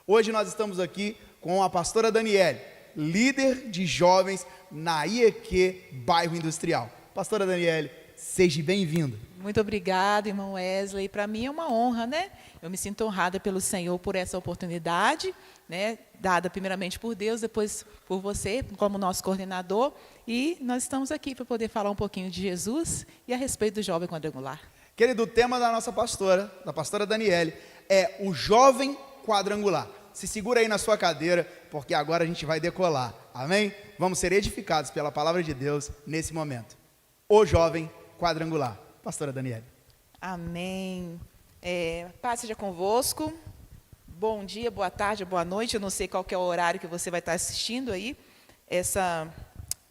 Hoje nós estamos aqui com a pastora Daniele, líder de jovens na IEQ Bairro Industrial. Pastora Daniele, seja bem-vinda. Muito obrigada, irmão Wesley. Para mim é uma honra, né? Eu me sinto honrada pelo Senhor por essa oportunidade, né? Dada primeiramente por Deus, depois por você, como nosso coordenador. E nós estamos aqui para poder falar um pouquinho de Jesus e a respeito do jovem quadrangular. Querido, o tema da nossa pastora, da pastora Daniele, é o jovem quadrangular. Se segura aí na sua cadeira, porque agora a gente vai decolar. Amém? Vamos ser edificados pela palavra de Deus nesse momento. O jovem quadrangular. Pastora Daniele. Amém. Paz seja convosco. Bom dia, boa tarde, boa noite. Eu não sei qual que é o horário que você vai estar assistindo aí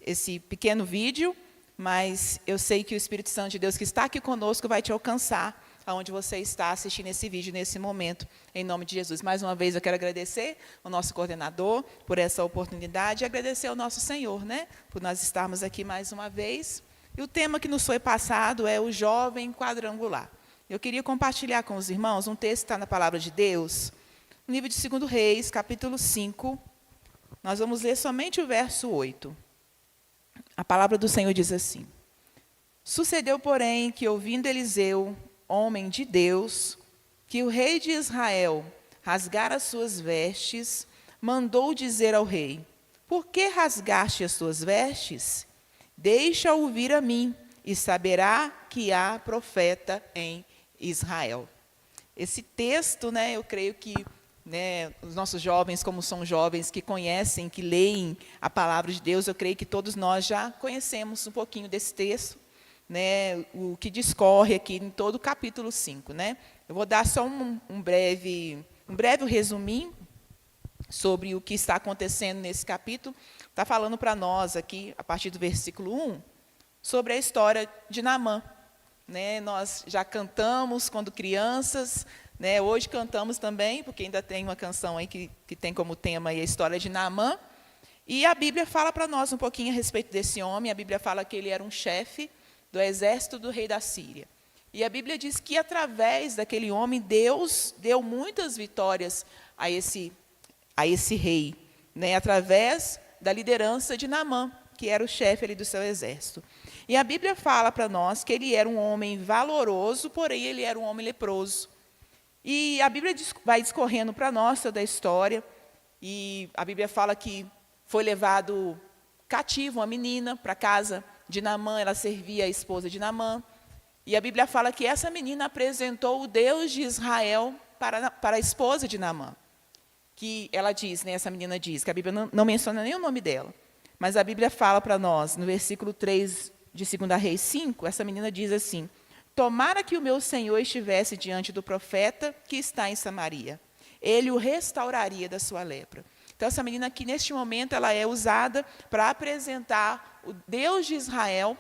esse pequeno vídeo, mas eu sei que o Espírito Santo de Deus que está aqui conosco vai te alcançar aonde você está assistindo esse vídeo nesse momento, em nome de Jesus. Mais uma vez eu quero agradecer ao nosso coordenador por essa oportunidade e agradecer ao nosso Senhor, né, por nós estarmos aqui mais uma vez. E o tema que nos foi passado é o jovem quadrangular. Eu queria compartilhar com os irmãos um texto que está na palavra de Deus, no livro de 2 Reis, capítulo 5. Nós vamos ler somente o verso 8. A palavra do Senhor diz assim: Sucedeu, porém, que ouvindo Eliseu, homem de Deus, que o rei de Israel rasgara as suas vestes, mandou dizer ao rei: Por que rasgaste as tuas vestes? Deixa ouvir a mim, e saberá que há profeta em Israel. Esse texto, né, eu creio que, né, os nossos jovens, como são jovens que conhecem, que leem a palavra de Deus, eu creio que todos nós já conhecemos um pouquinho desse texto, né, o que discorre aqui em todo o capítulo 5. Né? Eu vou dar só um breve resuminho sobre o que está acontecendo nesse capítulo. Está falando para nós aqui, a partir do versículo 1, sobre a história de Naamã. Né? Nós já cantamos quando crianças, né? Hoje cantamos também, porque ainda tem uma canção aí que tem como tema aí a história de Naamã. E a Bíblia fala para nós um pouquinho a respeito desse homem. A Bíblia fala que ele era um chefe do exército do rei da Síria. E a Bíblia diz que através daquele homem, Deus deu muitas vitórias a esse rei, né? Através da liderança de Naamã, que era o chefe ali do seu exército. E a Bíblia fala para nós que ele era um homem valoroso, porém ele era um homem leproso. E a Bíblia vai discorrendo para nós toda a história, e a Bíblia fala que foi levado cativo uma menina para a casa de Naamã, ela servia a esposa de Naamã, e a Bíblia fala que essa menina apresentou o Deus de Israel para a esposa de Naamã. Que ela diz, né, essa menina diz, que a Bíblia não menciona nem o nome dela, mas a Bíblia fala para nós, no versículo 3 de 2 Reis 5, essa menina diz assim: Tomara que o meu Senhor estivesse diante do profeta que está em Samaria, ele o restauraria da sua lepra. Então, essa menina aqui, neste momento, ela é usada para apresentar o Deus de Israel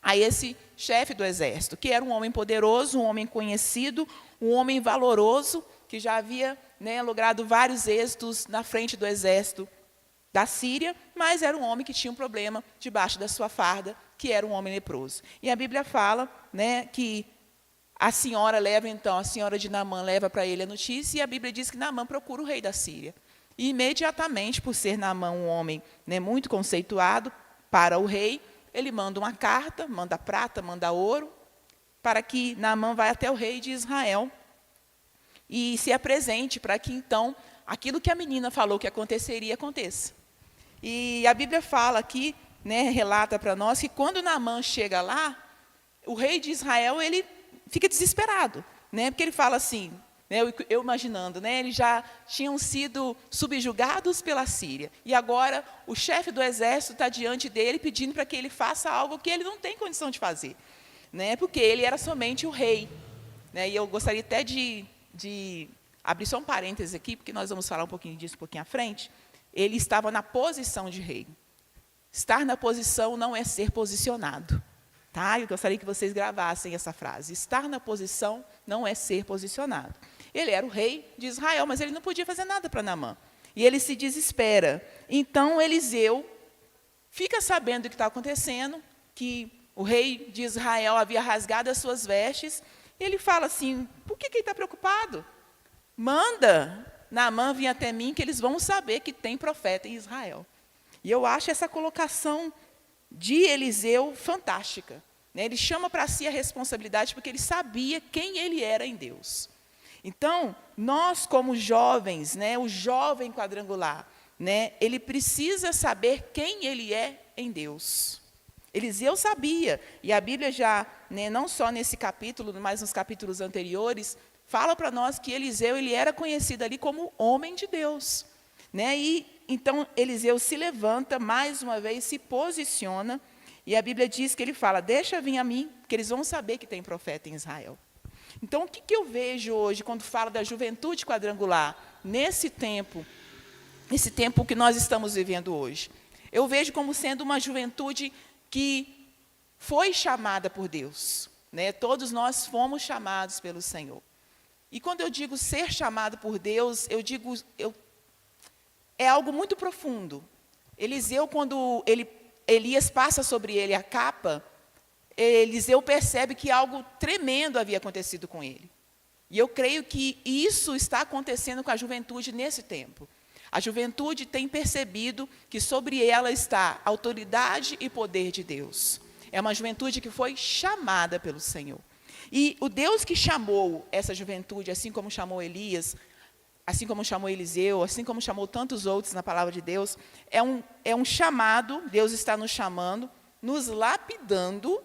a esse chefe do exército, que era um homem poderoso, um homem conhecido, um homem valoroso, que já havia, né, logrado vários êxitos na frente do exército da Síria, mas era um homem que tinha um problema debaixo da sua farda, que era um homem leproso. E a Bíblia fala, né, que a senhora de Naamã leva para ele a notícia, e a Bíblia diz que Naamã procura o rei da Síria. E imediatamente, por ser Naamã um homem, né, muito conceituado para o rei, ele manda uma carta, manda prata, manda ouro, para que Naamã vá até o rei de Israel e se apresente para que, então, aquilo que a menina falou que aconteceria, aconteça. E a Bíblia fala aqui, né, relata para nós, que quando Naamã chega lá, o rei de Israel, ele fica desesperado, né, porque ele fala assim, né, eu imaginando, né, eles já tinham sido subjugados pela Síria, e agora o chefe do exército está diante dele pedindo para que ele faça algo que ele não tem condição de fazer, né, porque ele era somente o rei. Né, e eu gostaria até de abrir só um parênteses aqui, porque nós vamos falar um pouquinho disso um pouquinho à frente. Ele estava na posição de rei. Estar na posição não é ser posicionado. Tá? Eu gostaria que vocês gravassem essa frase. Estar na posição não é ser posicionado. Ele era o rei de Israel, mas ele não podia fazer nada para Naamã. E ele se desespera. Então, Eliseu fica sabendo o que está acontecendo, que o rei de Israel havia rasgado as suas vestes. E ele fala assim, por que ele está preocupado? Manda Naamã, vem até mim, que eles vão saber que tem profeta em Israel. E eu acho essa colocação de Eliseu fantástica, né? Ele chama para si a responsabilidade porque ele sabia quem ele era em Deus. Então, nós como jovens, né, o jovem quadrangular, né, ele precisa saber quem ele é em Deus. Eliseu sabia, e a Bíblia já, né, não só nesse capítulo, mas nos capítulos anteriores, fala para nós que Eliseu ele era conhecido ali como homem de Deus, né? E então Eliseu se levanta mais uma vez, se posiciona, e a Bíblia diz que ele fala: deixa vir a mim, que eles vão saber que tem profeta em Israel. Então, o que eu vejo hoje quando falo da juventude quadrangular, nesse tempo que nós estamos vivendo hoje? Eu vejo como sendo uma juventude que foi chamada por Deus, né? Todos nós fomos chamados pelo Senhor. E quando eu digo ser chamado por Deus, é algo muito profundo. Eliseu, quando Elias passa sobre ele a capa, Eliseu percebe que algo tremendo havia acontecido com ele. E eu creio que isso está acontecendo com a juventude nesse tempo. A juventude tem percebido que sobre ela está autoridade e poder de Deus. É uma juventude que foi chamada pelo Senhor. E o Deus que chamou essa juventude, assim como chamou Elias, assim como chamou Eliseu, assim como chamou tantos outros na palavra de Deus, é um chamado, Deus está nos chamando, nos lapidando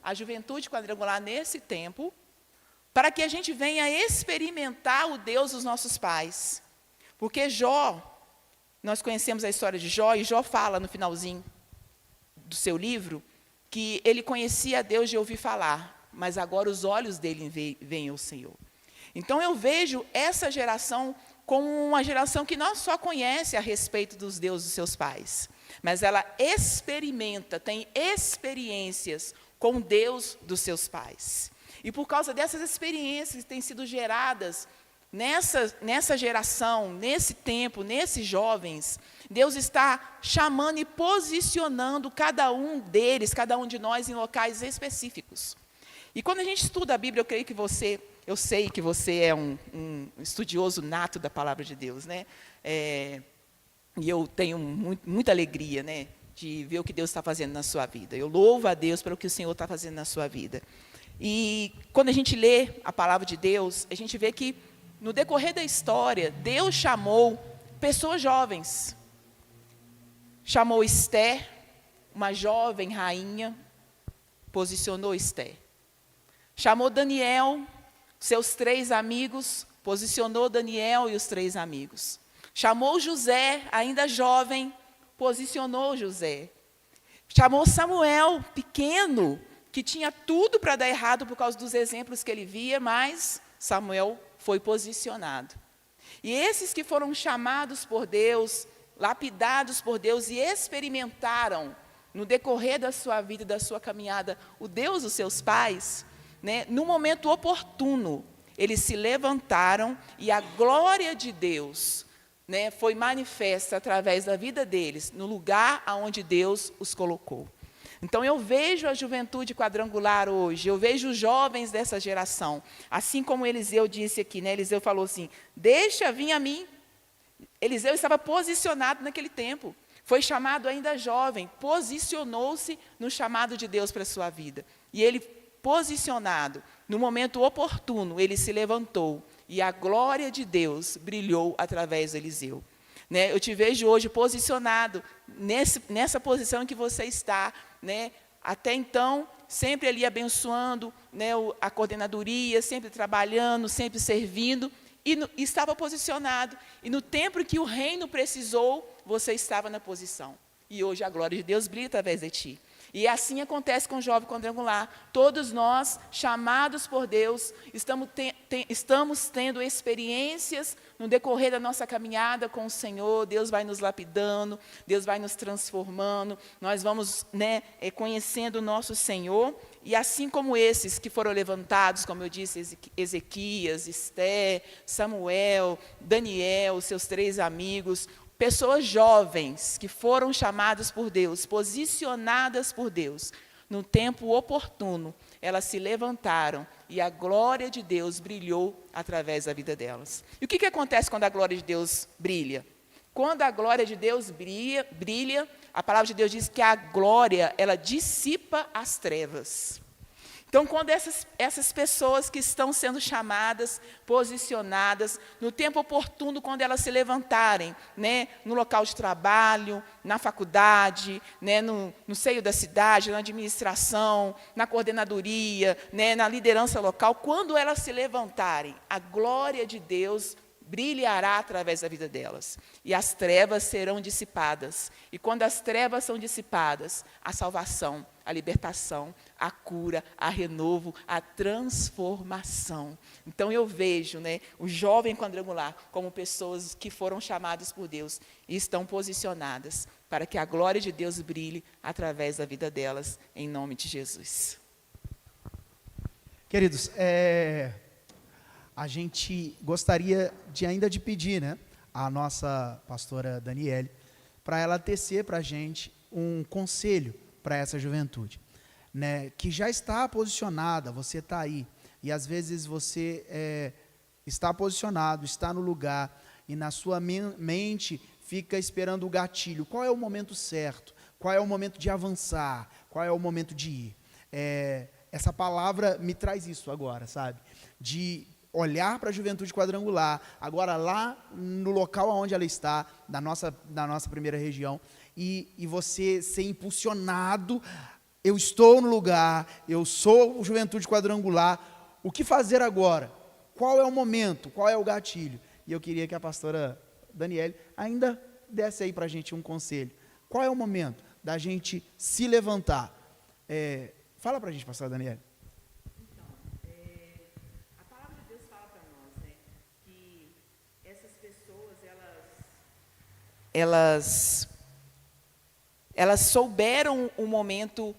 a juventude quadrangular nesse tempo, para que a gente venha experimentar o Deus dos nossos pais. Porque Jó, nós conhecemos a história de Jó, e Jó fala no finalzinho do seu livro, que ele conhecia a Deus de ouvir falar, mas agora os olhos dele veem ao Senhor. Então eu vejo essa geração como uma geração que não só conhece a respeito dos deuses dos seus pais, mas ela experimenta, tem experiências com o Deus dos seus pais. E por causa dessas experiências que têm sido geradas nessa geração, nesse tempo, nesses jovens, Deus está chamando e posicionando cada um deles, cada um de nós em locais específicos. E quando a gente estuda a Bíblia, eu sei que você é um estudioso nato da palavra de Deus, né? E eu tenho muita alegria, né, de ver o que Deus está fazendo na sua vida. Eu louvo a Deus pelo que o Senhor está fazendo na sua vida. E quando a gente lê a palavra de Deus, a gente vê que no decorrer da história, Deus chamou pessoas jovens. Chamou Esther, uma jovem rainha, posicionou Esther. Chamou Daniel, seus 3 amigos, posicionou Daniel e os 3 amigos. Chamou José, ainda jovem, posicionou José. Chamou Samuel, pequeno, que tinha tudo para dar errado por causa dos exemplos que ele via, mas Samuel foi posicionado. E esses que foram chamados por Deus, lapidados por Deus e experimentaram no decorrer da sua vida e da sua caminhada o Deus dos seus pais, né, no momento oportuno, eles se levantaram e a glória de Deus, né, foi manifesta através da vida deles, no lugar aonde Deus os colocou. Então, eu vejo a juventude quadrangular hoje, eu vejo os jovens dessa geração, assim como Eliseu disse aqui, né? Eliseu falou assim: deixa vir a mim. Eliseu estava posicionado naquele tempo, foi chamado ainda jovem, posicionou-se no chamado de Deus para a sua vida. E ele, posicionado, no momento oportuno, ele se levantou, e a glória de Deus brilhou através de Eliseu. Né? Eu te vejo hoje posicionado nessa posição em que você está, né? Até então, sempre ali abençoando, né, a coordenadoria, sempre trabalhando, sempre servindo, e estava posicionado. E no tempo que o reino precisou, você estava na posição. E hoje a glória de Deus brilha através de ti. E assim acontece com o jovem quadrangular. Todos nós, chamados por Deus, estamos tendo experiências no decorrer da nossa caminhada com o Senhor. Deus vai nos lapidando, Deus vai nos transformando, nós vamos, né, conhecendo o nosso Senhor. E assim como esses que foram levantados, como eu disse, Ezequias, Esther, Samuel, Daniel, seus 3 amigos, pessoas jovens que foram chamadas por Deus, posicionadas por Deus, No tempo oportuno, elas se levantaram e a glória de Deus brilhou através da vida delas. E o que acontece quando a glória de Deus brilha? Quando a glória de Deus brilha, a palavra de Deus diz que a glória, ela dissipa as trevas. Então, quando essas pessoas que estão sendo chamadas, posicionadas, no tempo oportuno, quando elas se levantarem, né, no local de trabalho, na faculdade, né, no seio da cidade, na administração, na coordenadoria, né, na liderança local, quando elas se levantarem, a glória de Deus brilhará através da vida delas, e as trevas serão dissipadas. E quando as trevas são dissipadas, a salvação, a libertação, a cura, a renovo, a transformação. Então eu vejo, né, o jovem quadrangular como pessoas que foram chamadas por Deus e estão posicionadas para que a glória de Deus brilhe através da vida delas, em nome de Jesus. Queridos, a gente gostaria ainda de pedir, né, a nossa pastora Daniele, para ela tecer para a gente um conselho para essa juventude, né, que já está posicionada. Você está aí, e às vezes você está posicionado, está no lugar, e na sua mente fica esperando o gatilho. Qual é o momento certo? Qual é o momento de avançar? Qual é o momento de ir? Essa palavra me traz isso agora, sabe? De olhar para a juventude quadrangular, agora lá no local onde ela está, da nossa primeira região, e você ser impulsionado. Eu estou no lugar, eu sou juventude quadrangular, o que fazer agora? Qual é o momento? Qual é o gatilho? E eu queria que a pastora Daniele ainda desse aí para a gente um conselho. Qual é o momento da gente se levantar? Fala para a gente, pastora Daniele. Então, a palavra de Deus fala para nós, né, que essas pessoas, elas souberam o momento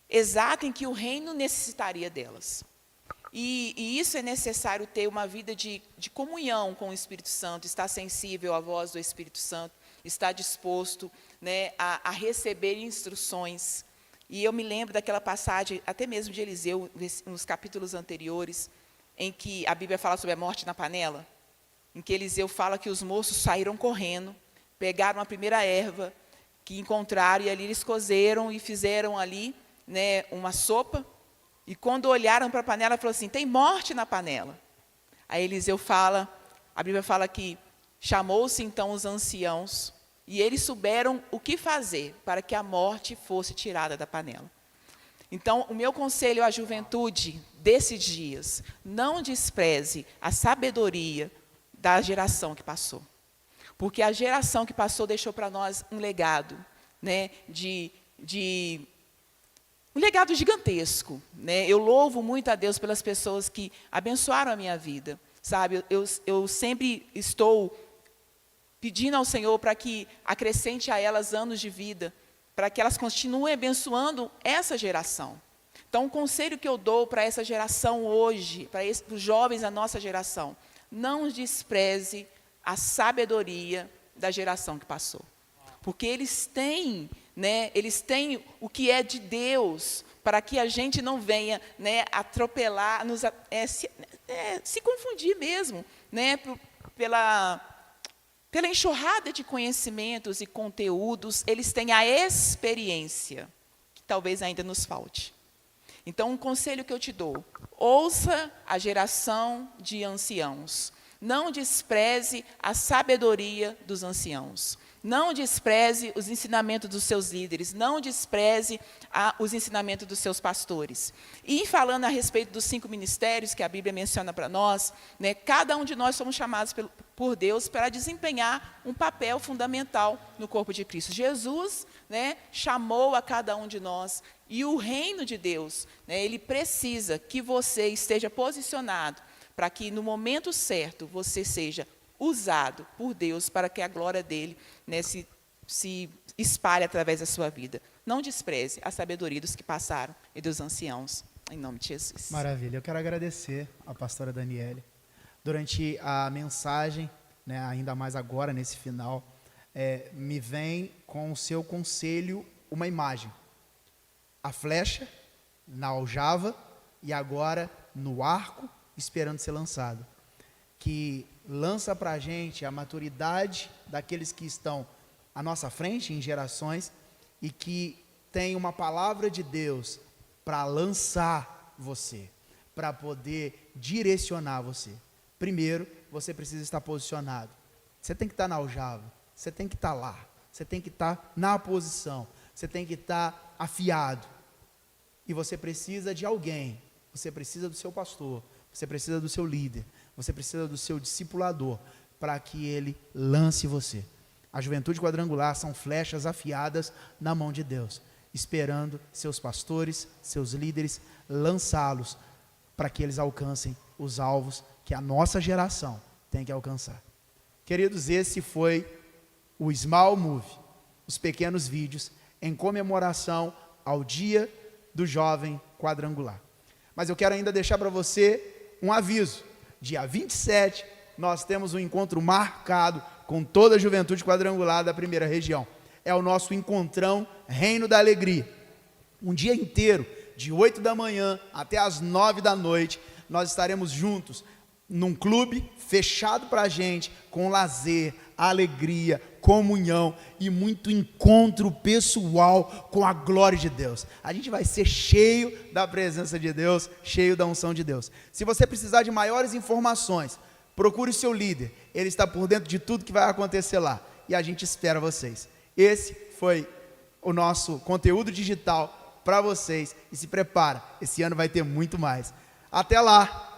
exato em que o reino necessitaria delas. E isso é necessário ter uma vida de comunhão com o Espírito Santo, estar sensível à voz do Espírito Santo, estar disposto, né, a receber instruções. E eu me lembro daquela passagem, até mesmo de Eliseu, nos capítulos anteriores, em que a Bíblia fala sobre a morte na panela, em que Eliseu fala que os moços saíram correndo, pegaram a primeira erva que encontraram, e ali eles cozeram e fizeram ali, né, uma sopa. E quando olharam para a panela, falou assim: tem morte na panela. Aí Eliseu fala, a Bíblia fala que chamou-se então os anciãos, e eles souberam o que fazer para que a morte fosse tirada da panela. Então, o meu conselho à juventude desses dias: não despreze a sabedoria da geração que passou. Porque a geração que passou deixou para nós um legado, né, um legado gigantesco, né? Eu louvo muito a Deus pelas pessoas que abençoaram a minha vida, sabe? Eu sempre estou pedindo ao Senhor para que acrescente a elas anos de vida, para que elas continuem abençoando essa geração. Então, o conselho que eu dou para essa geração hoje, para os jovens da nossa geração: não despreze a sabedoria da geração que passou. Porque eles têm, né, o que é de Deus, para que a gente não venha, né, atropelar, se confundir mesmo, né, pela enxurrada de conhecimentos e conteúdos. Eles têm a experiência, que talvez ainda nos falte. Então, um conselho que eu te dou: ouça a geração de anciãos. Não despreze a sabedoria dos anciãos. Não despreze os ensinamentos dos seus líderes. Não despreze os ensinamentos dos seus pastores. E falando a respeito dos 5 ministérios que a Bíblia menciona para nós, né, cada um de nós somos chamados por Deus para desempenhar um papel fundamental no corpo de Cristo. Jesus, né, chamou a cada um de nós, e o reino de Deus, né, ele precisa que você esteja posicionado para que no momento certo você seja usado por Deus para que a glória dele, né, se espalhe através da sua vida. Não despreze a sabedoria dos que passaram e dos anciãos, em nome de Jesus. Maravilha. Eu quero agradecer a pastora Daniele. Durante a mensagem, né, ainda mais agora nesse final, me vem com o seu conselho uma imagem. a flecha, na aljava e agora no arco, esperando ser lançado. Que lança para a gente a maturidade daqueles que estão à nossa frente em gerações e que tem uma palavra de Deus para lançar você, para poder direcionar você. Primeiro, você precisa estar posicionado. Você tem que estar na aljava, você tem que estar lá, você tem que estar na posição, você tem que estar afiado. E você precisa de alguém, você precisa do seu pastor, você precisa do seu líder, você precisa do seu discipulador, para que ele lance você. A juventude quadrangular são flechas afiadas na mão de Deus, esperando seus pastores, seus líderes, lançá-los para que eles alcancem os alvos que a nossa geração tem que alcançar. Queridos, esse foi o Small Move, os pequenos vídeos em comemoração ao Dia do Jovem Quadrangular. Mas eu quero ainda deixar para você um aviso. Dia 27, nós temos um encontro marcado com toda a juventude quadrangular da primeira região. É o nosso encontrão Reino da Alegria. Um dia inteiro, de 8 da manhã até as 9 da noite, nós estaremos juntos num clube fechado para a gente, com lazer, alegria, comunhão e muito encontro pessoal com a glória de Deus. A gente vai ser cheio da presença de Deus, cheio da unção de Deus. Se você precisar de maiores informações, procure o seu líder, ele está por dentro de tudo que vai acontecer lá, e a gente espera vocês. Esse foi o nosso conteúdo digital para vocês, e se prepara, esse ano vai ter muito mais. Até lá!